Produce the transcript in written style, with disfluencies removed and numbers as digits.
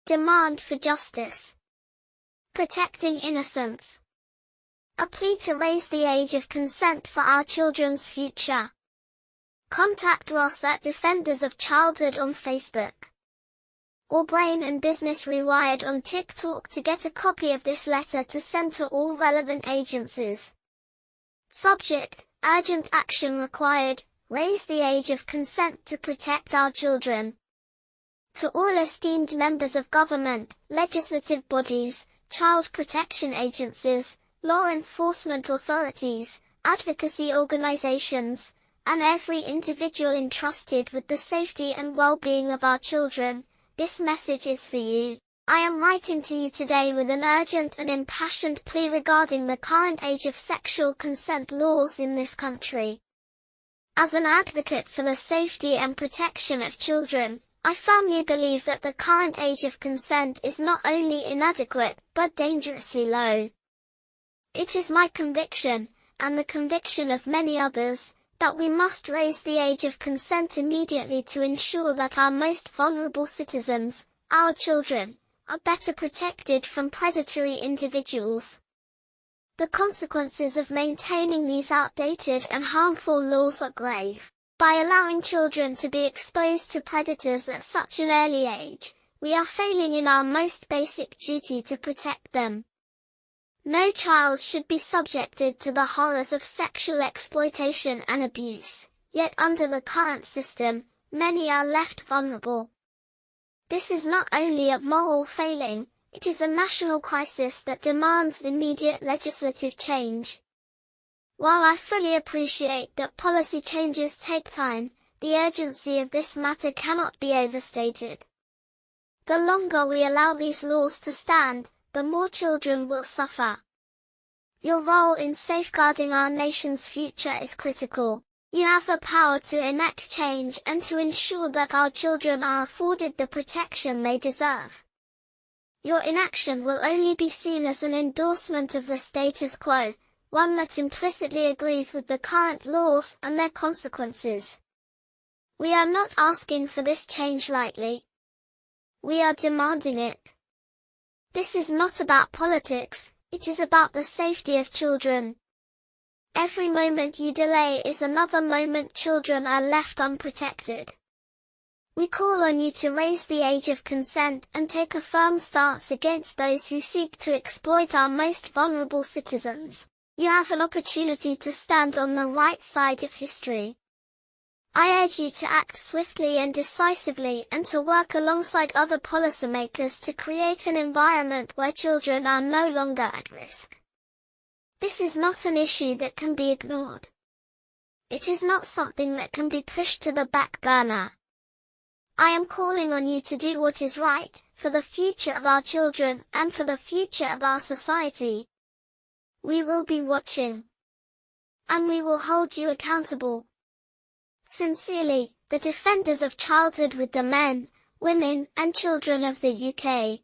Demand for justice. Protecting innocence. A plea to raise the age of consent for our children's future. Contact Ross at Defenders of Childhood on Facebook. Or Brain and Business Rewired on TikTok to get a copy of this letter to send to all relevant agencies. Subject: urgent action required. Raise the age of consent to protect our children. To all esteemed members of government, legislative bodies, child protection agencies, law enforcement authorities, advocacy organizations, and every individual entrusted with the safety and well-being of our children, this message is for you. I am writing to you today with an urgent and impassioned plea regarding the current age of sexual consent laws in this country. As an advocate for the safety and protection of children, I firmly believe that the current age of consent is not only inadequate, but dangerously low. It is my conviction, and the conviction of many others, that we must raise the age of consent immediately to ensure that our most vulnerable citizens, our children, are better protected from predatory individuals. The consequences of maintaining these outdated and harmful laws are grave. By allowing children to be exposed to predators at such an early age, we are failing in our most basic duty to protect them. No child should be subjected to the horrors of sexual exploitation and abuse, yet under the current system, many are left vulnerable. This is not only a moral failing, it is a national crisis that demands immediate legislative change. While I fully appreciate that policy changes take time, the urgency of this matter cannot be overstated. The longer we allow these laws to stand, the more children will suffer. Your role in safeguarding our nation's future is critical. You have the power to enact change and to ensure that our children are afforded the protection they deserve. Your inaction will only be seen as an endorsement of the status quo, one that implicitly agrees with the current laws and their consequences. We are not asking for this change lightly. We are demanding it. This is not about politics, it is about the safety of children. Every moment you delay is another moment children are left unprotected. We call on you to raise the age of consent and take a firm stance against those who seek to exploit our most vulnerable citizens. You have an opportunity to stand on the right side of history. I urge you to act swiftly and decisively and to work alongside other policymakers to create an environment where children are no longer at risk. This is not an issue that can be ignored. It is not something that can be pushed to the back burner. I am calling on you to do what is right, for the future of our children and for the future of our society. We will be watching. And we will hold you accountable. Sincerely, the Defenders of Childhood with the men, women and children of the UK.